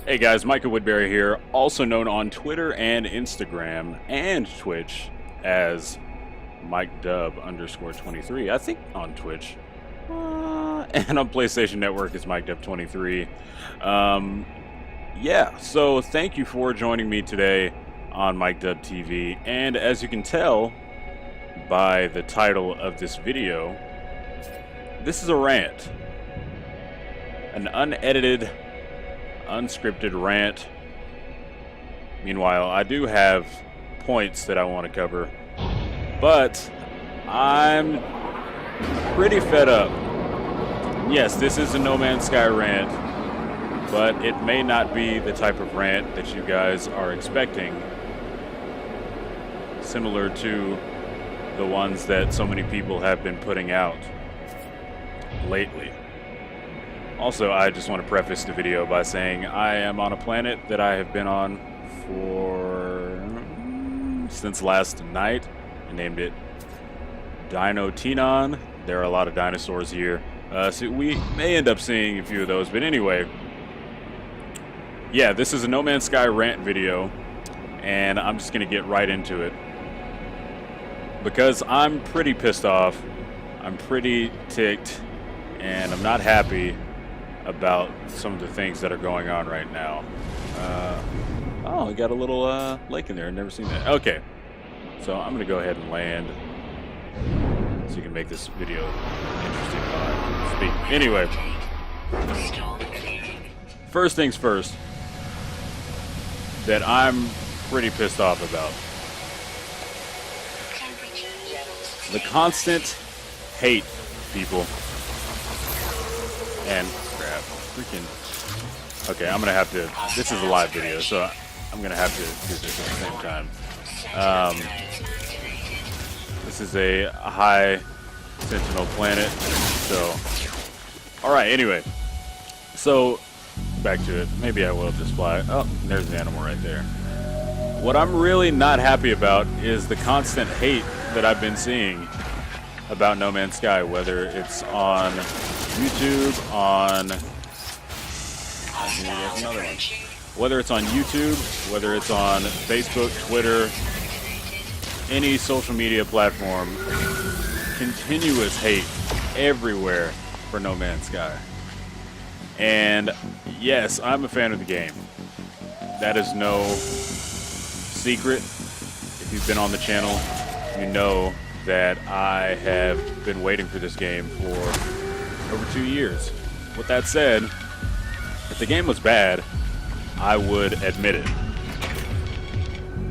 Hey guys, Micah Woodbury here, also known on Twitter and Instagram and Twitch as MikeDub_23. I think on Twitch. And on PlayStation Network it's MikeDub23. Yeah, so thank you for joining me today on MikeDub TV. And as you can tell by the title of this video, this is a rant. An unedited, unscripted rant. Meanwhile, I do have points that I want to cover, but I'm pretty fed up. Yes, this is a No Man's Sky rant, but it may not be the type of rant that you guys are expecting, similar to the ones that so many people have been putting out lately. Also, I just want to preface the video by saying I am on a planet that I have been on since last night. I named it Dino Tenon. There are a lot of dinosaurs here, so we may end up seeing a few of those. But anyway, yeah, this is a No Man's Sky rant video, and I'm just going to get right into it because I'm pretty pissed off. I'm pretty ticked, and I'm not happy about some of the things that are going on right now. Oh, we got a little lake in there. I've never seen that. Okay, so I'm gonna go ahead and land so you can make this video interesting while I speak. Anyway, first things first, that I'm pretty pissed off about: the constant hate, people. And crap, freaking. Okay, I'm gonna have to. This is a live video, so I'm gonna have to do this at the same time. This is a high sentinel planet, so. All right. Anyway, so back to it. Maybe I will just fly. Oh, there's the animal right there. What I'm really not happy about is the constant hate that I've been seeing about No Man's Sky, whether it's on YouTube, whether it's on YouTube, whether it's on Facebook, Twitter, any social media platform, continuous hate everywhere for No Man's Sky. And yes, I'm a fan of the game. That is no secret. If you've been on the channel, you know that I have been waiting for this game for over 2 years. With that said, if the game was bad, I would admit it.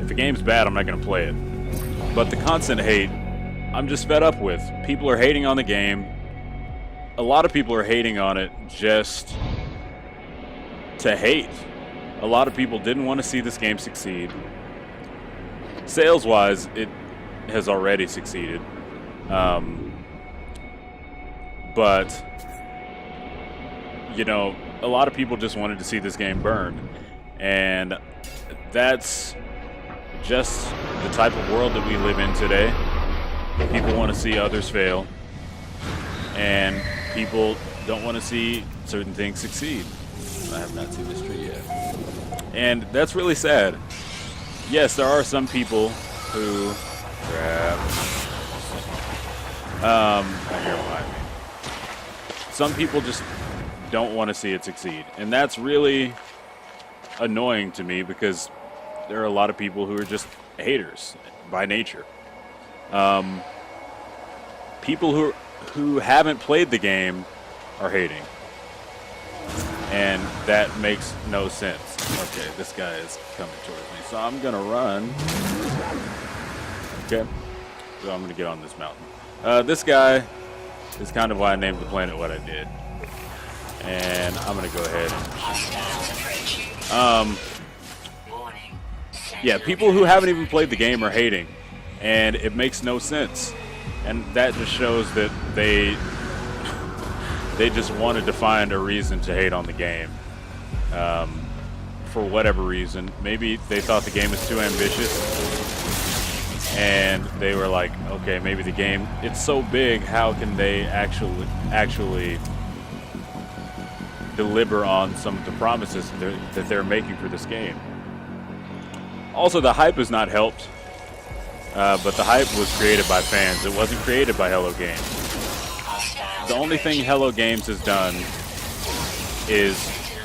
If the game's bad, I'm not going to play it. But the constant hate, I'm just fed up with. People are hating on the game. A lot of people are hating on it just to hate. A lot of people didn't want to see this game succeed. Sales-wise, it has already succeeded. But, you know, a lot of people just wanted to see this game burn. And that's just the type of world that we live in today. People want to see others fail. And people don't want to see certain things succeed. I have not seen this tree yet. And that's really sad. Yes, there are some people who... Crap. I hear behind me. Some people just don't want to see it succeed, and that's really annoying to me because there are a lot of people who are just haters by nature. People who haven't played the game are hating, and that makes no sense. Okay, this guy is coming towards me, so I'm gonna run. Okay, so I'm gonna get on this mountain. This guy is kind of why I named the planet what I did. And I'm gonna go ahead and yeah, people who haven't even played the game are hating, and it makes no sense. And that just shows that they just wanted to find a reason to hate on the game. For whatever reason. Maybe they thought the game was too ambitious, and they were like, okay, maybe the game, it's so big, how can they actually deliver on some of the promises that they're making for this game. Also, the hype has not helped, but the hype was created by fans. It wasn't created by Hello Games. The only thing Hello Games has done is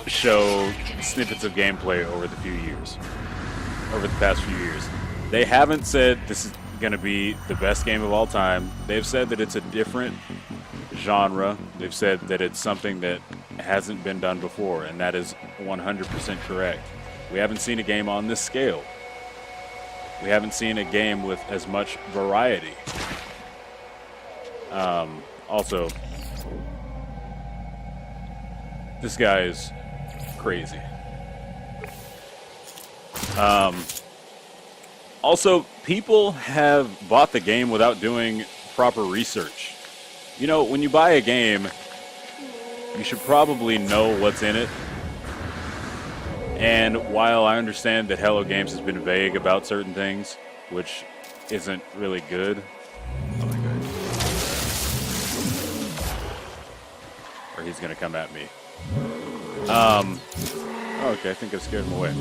show snippets of gameplay over the past few years. They haven't said this is going to be the best game of all time. They've said that it's a different genre. They've said that it's something that hasn't been done before, and that is 100% correct. We haven't seen a game on this scale. We haven't seen a game with as much variety. Also, this guy is crazy. Also, people have bought the game without doing proper research. You know, when you buy a game, you should probably know what's in it. And while I understand that Hello Games has been vague about certain things, which isn't really good. Oh my god. Or he's gonna come at me. Okay, I think I scared him away.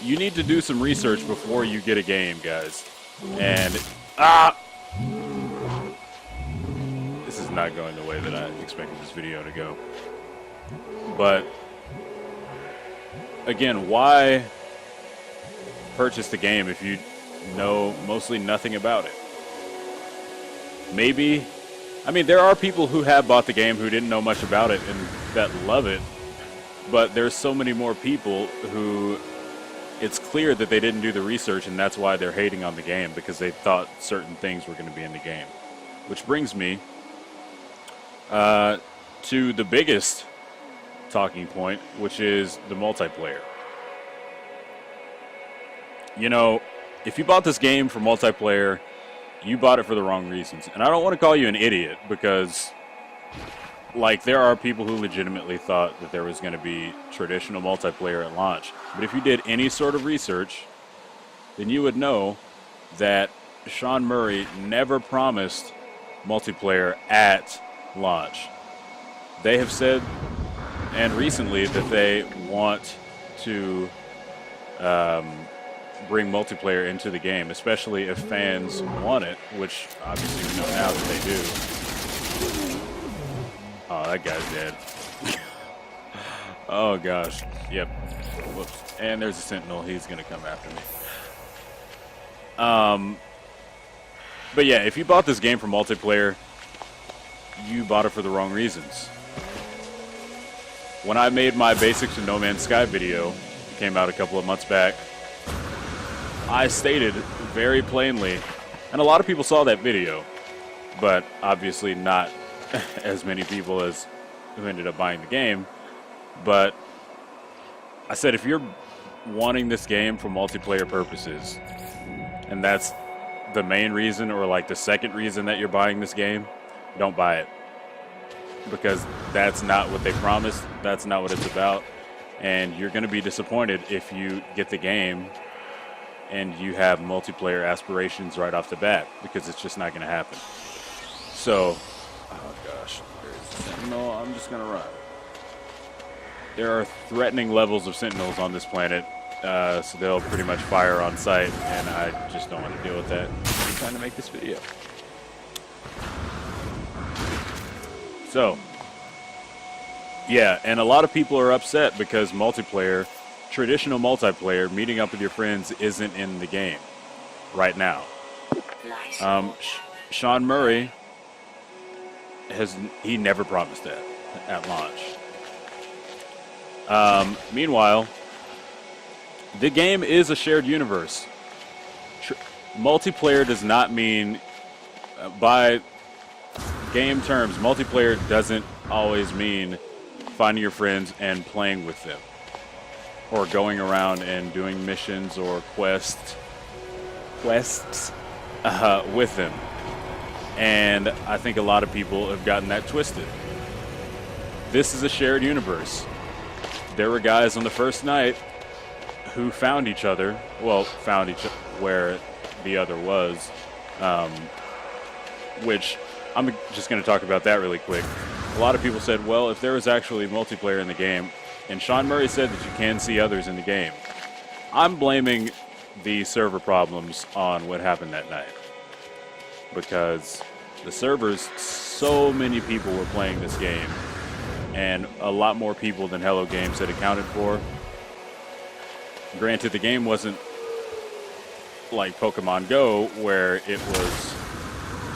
You need to do some research before you get a game, guys. And this is not going the way that I expected this video to go. But again, why purchase the game if you know mostly nothing about it? Maybe, I mean, there are people who have bought the game who didn't know much about it and that love it, but there's so many more people who it's clear that they didn't do the research, and that's why they're hating on the game, because they thought certain things were going to be in the game. Which brings me to the biggest talking point, which is the multiplayer. You know, if you bought this game for multiplayer, you bought it for the wrong reasons. And I don't want to call you an idiot, because like, there are people who legitimately thought that there was going to be traditional multiplayer at launch. But if you did any sort of research, then you would know that Sean Murray never promised multiplayer at launch. They have said, and recently, that they want to bring multiplayer into the game, especially if fans want it, which obviously we know now that they do. Oh, that guy's dead. Oh, gosh. Yep. Whoops. And there's a Sentinel. He's going to come after me. But yeah, if you bought this game for multiplayer, you bought it for the wrong reasons. When I made my Basics to No Man's Sky video, it came out a couple of months back, I stated very plainly, and a lot of people saw that video, but obviously not as many people as who ended up buying the game. But I said, if you're wanting this game for multiplayer purposes, and that's the main reason, or like the second reason that you're buying this game, don't buy it. Because that's not what they promised, that's not what it's about, and you're going to be disappointed if you get the game and you have multiplayer aspirations right off the bat, because it's just not going to happen. So, oh gosh, there's a Sentinel. I'm just going to run. There are threatening levels of Sentinels on this planet, so they'll pretty much fire on sight, and I just don't want to deal with that. I'm trying to make this video. So, yeah, and a lot of people are upset because multiplayer, traditional multiplayer, meeting up with your friends, isn't in the game right now. Sean Murray he never promised that at launch. Meanwhile, the game is a shared universe. Multiplayer does not mean, by game terms, multiplayer doesn't always mean finding your friends and playing with them, or going around and doing missions or quests with them. And I think a lot of people have gotten that twisted. This is a shared universe. There were guys on the first night who found each other, where the other was, which I'm just going to talk about that really quick. a lot of people said, well, if there was actually multiplayer in the game, and Sean Murray said that you can see others in the game, I'm blaming the server problems on what happened that night. Because the servers, so many people were playing this game, and a lot more people than Hello Games had accounted for. Granted, the game wasn't like Pokemon Go, where it was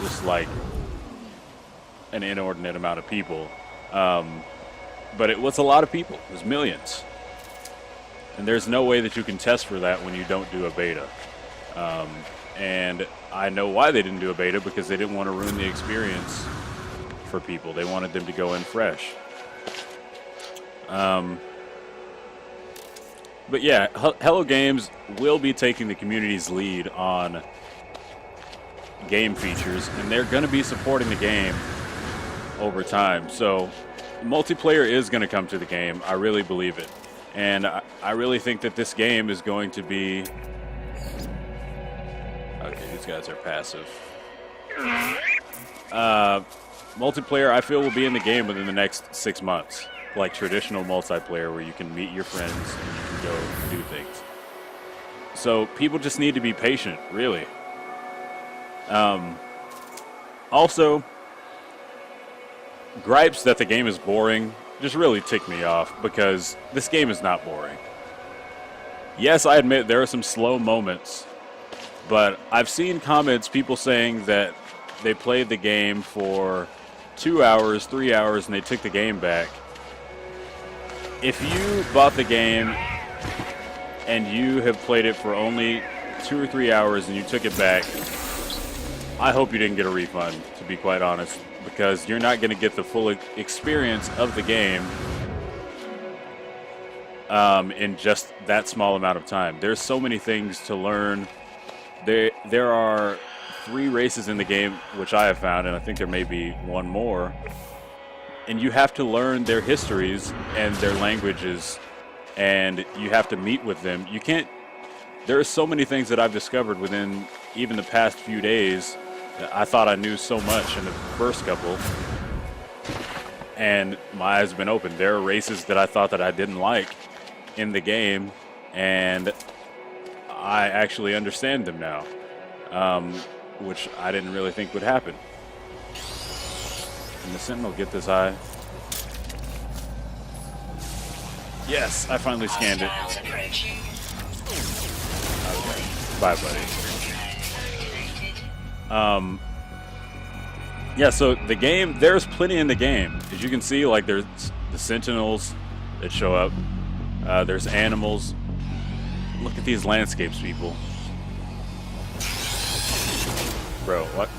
just like an inordinate amount of people. But it was a lot of people. It was millions. And there's no way that you can test for that when you don't do a beta. And I know why they didn't do a beta, because they didn't want to ruin the experience for people. They wanted them to go in fresh. But yeah, Hello Games will be taking the community's lead on game features, and they're going to be supporting the game over time. So multiplayer is going to come to the game. I really believe it. And I really think that this game is going to be... Okay, these guys are passive. Multiplayer, I feel, will be in the game within the next 6 months. Like traditional multiplayer, where you can meet your friends and you can go do things. So people just need to be patient, really. Also, gripes that the game is boring just really tick me off, because this game is not boring. Yes, I admit there are some slow moments, but I've seen comments, people saying that they played the game for 2 hours, 3 hours, and they took the game back. If you bought the game and you have played it for only 2 or 3 hours and you took it back, I hope you didn't get a refund, to be quite honest, because you're not going to get the full experience of the game in just that small amount of time. There's so many things to learn. There are 3 races in the game, which I have found, and I think there may be one more. And you have to learn their histories and their languages, and you have to meet with them. You can't... There are so many things that I've discovered within even the past few days. I thought I knew so much in the first couple, and my eyes have been opened. There are races that I thought that I didn't like in the game, and I actually understand them now, which I didn't really think would happen. Can the Sentinel get this eye? Yes, I finally scanned it. Okay. Bye, buddy. Yeah, so the game, there's plenty in the game. As you can see, like, there's the Sentinels that show up. There's animals. Look at these landscapes, people. Bro, what?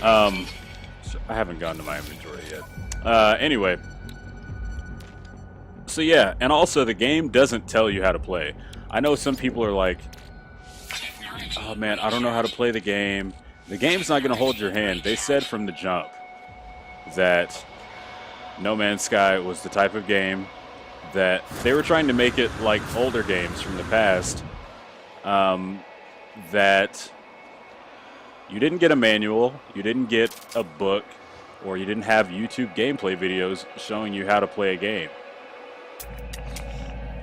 I haven't gone to my inventory yet. Anyway. So yeah, and also the game doesn't tell you how to play. I know some people are like, oh man, I don't know how to play the game. The game's not going to hold your hand. They said from the jump that No Man's Sky was the type of game that they were trying to make it like older games from the past, that you didn't get a manual, you didn't get a book, or you didn't have YouTube gameplay videos showing you how to play a game.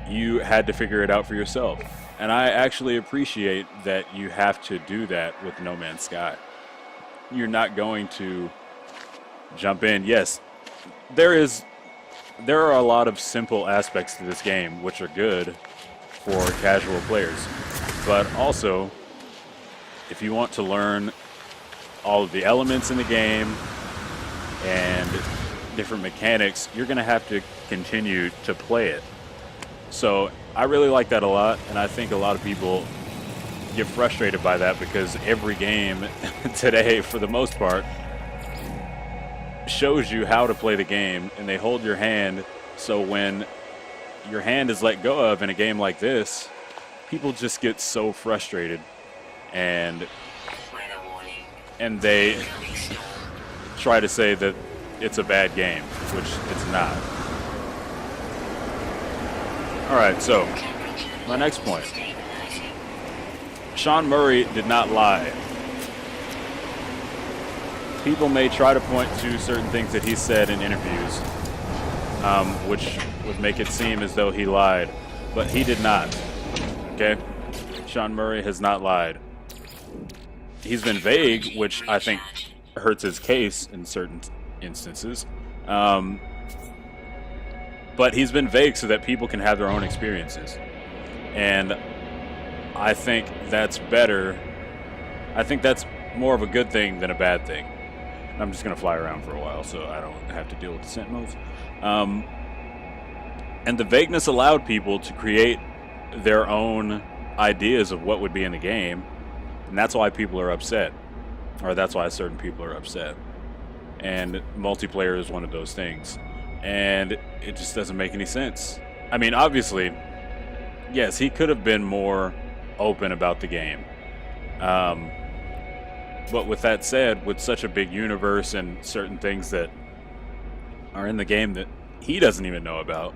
You had to figure it out for yourself. And I actually appreciate that you have to do that with No Man's Sky. You're not going to jump in. Yes, there are a lot of simple aspects to this game which are good for casual players. But also, if you want to learn all of the elements in the game and different mechanics, you're going to have to continue to play it. So I really like that a lot, and I think a lot of people get frustrated by that because every game today, for the most part, shows you how to play the game, and they hold your hand, so when your hand is let go of in a game like this, people just get so frustrated, and they try to say that it's a bad game, which it's not. Alright, so, my next point. Sean Murray did not lie people may try to point to certain things that he said in interviews, which would make it seem as though he lied, but he did not. Okay? Sean Murray has not lied. He's been vague, which I think hurts his case in certain instances. But he's been vague so that people can have their own experiences. And I think that's better. I think that's more of a good thing than a bad thing. I'm just going to fly around for a while so I don't have to deal with the sentinels. And the vagueness allowed people to create their own ideas of what would be in the game. And that's why people are upset. Or that's why certain people are upset. And multiplayer is one of those things. And it just doesn't make any sense. I mean, obviously, yes, he could have been more open about the game. But with that said, with such a big universe and certain things that are in the game that he doesn't even know about,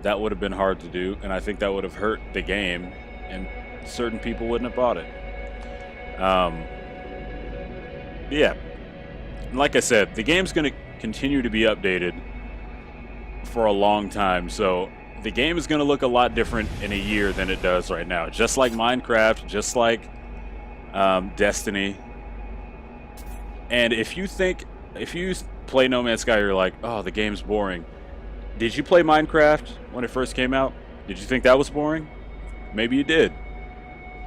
that would have been hard to do, and I think that would have hurt the game, and certain people wouldn't have bought it. Yeah. Like I said, the game's going to continue to be updated for a long time, so the game is going to look a lot different in a year than it does right now. Just like Minecraft, just like Destiny. And if you play No Man's Sky, you're like, oh, the game's boring. Did you play Minecraft when it first came out? Did you think that was boring? Maybe you did.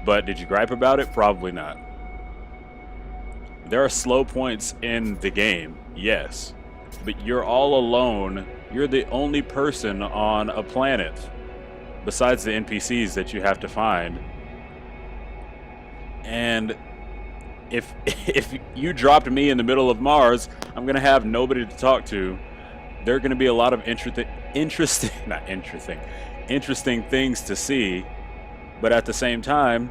But did you gripe about it? Probably not. There are slow points in the game, yes. But you're all alone. You're the only person on a planet, besides the NPCs that you have to find. And if you dropped me in the middle of Mars, I'm going to have nobody to talk to. There are going to be a lot of interesting things to see. But at the same time,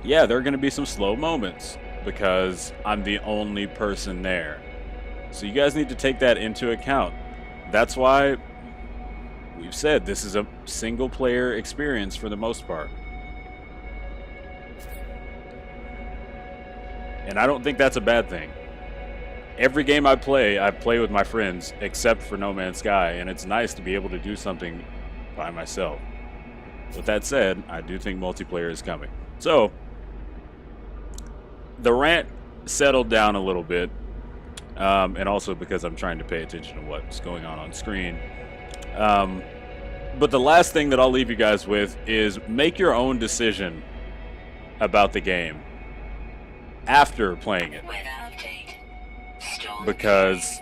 yeah, there are going to be some slow moments because I'm the only person there. So you guys need to take that into account. That's why we've said this is a single player experience for the most part. And I don't think that's a bad thing. Every game I play with my friends, except for No Man's Sky, and it's nice to be able to do something by myself. With that said, I do think multiplayer is coming. So, the rant settled down a little bit, and also because I'm trying to pay attention to what's going on screen. But the last thing that I'll leave you guys with is make your own decision about the game after playing it. Because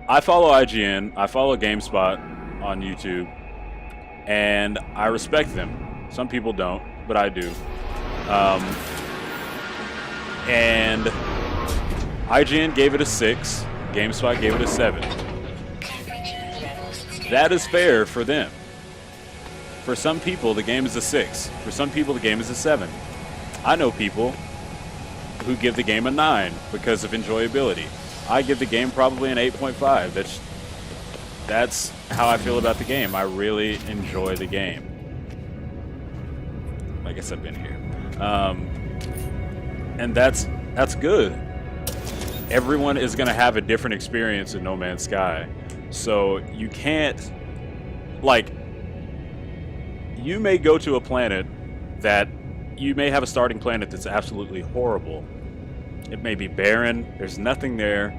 I follow IGN, I follow GameSpot on YouTube, and I respect them. Some people don't, but I do. And IGN gave it a 6, GameSpot gave it a 7. That is fair for them. For some people, the game is a 6. For some people, the game is a 7. I know people who give the game a 9 because of enjoyability. I give the game probably an 8.5. That's how I feel about the game. I really enjoy the game. I guess I've been here. And that's good. Everyone is going to have a different experience in No Man's Sky. So you can't, like, you may go to a planet that you may have a starting planet that's absolutely horrible. It may be barren. There's nothing there.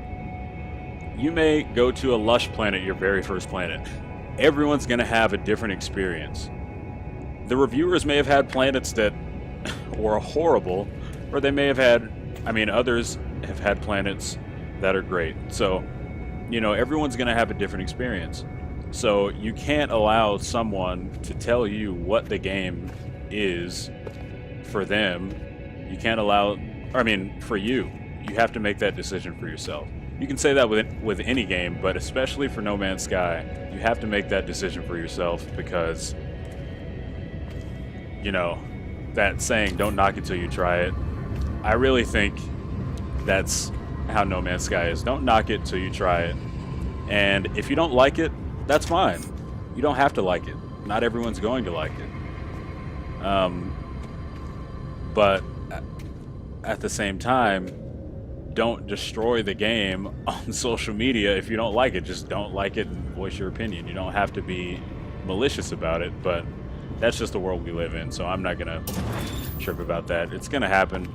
You may go to a lush planet, your very first planet. Everyone's going to have a different experience. The reviewers may have had planets that were horrible, or they may have had, others have had planets that are great. So, everyone's going to have a different experience. So you can't allow someone to tell you what the game is for them. You can't allow, for you. You have to make that decision for yourself. You can say that with any game, but especially for No Man's Sky, you have to make that decision for yourself because, that saying, don't knock it till you try it. I really think that's how No Man's Sky is. Don't knock it till you try it. And if you don't like it, that's fine. You don't have to like it. Not everyone's going to like it. But at the same time, don't destroy the game on social media. If you don't like it, just don't like it and voice your opinion. You don't have to be malicious about it, but that's just the world we live in, so I'm not gonna trip about that. It's gonna happen,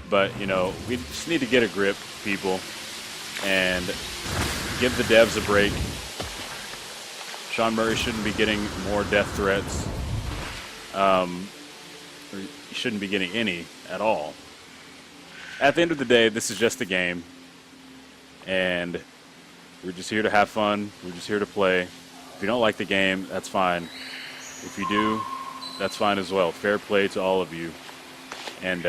but you know, we just need to get a grip, people, and give the devs a break. Sean Murray shouldn't be getting more death threats. Or he shouldn't be getting any at all. At the end of the day, this is just a game, and we're just here to have fun. We're just here to play. If you don't like the game, that's fine. If you do, that's fine as well. Fair play to all of you. And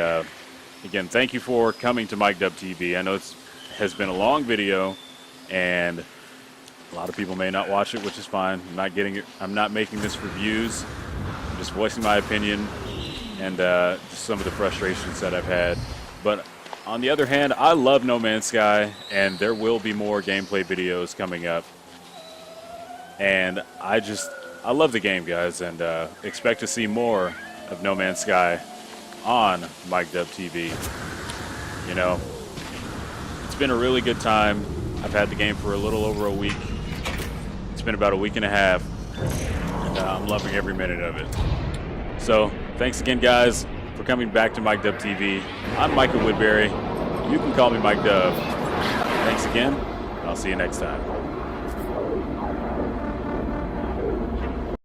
again, thank you for coming to Mike Dub TV. I know it has been a long video, and a lot of people may not watch it, which is fine. I'm not making this for views. I'm just voicing my opinion and just some of the frustrations that I've had. But on the other hand, I love No Man's Sky, and there will be more gameplay videos coming up. And I love the game, guys, and expect to see more of No Man's Sky on Mike Dub TV. You know, it's been a really good time. I've had the game for a little over a week. It's been about a week and a half, and I'm loving every minute of it. So, thanks again, guys, for coming back to Mike Dub TV. I'm Michael Woodbury. You can call me Mike Dub. Thanks again, and I'll see you next time.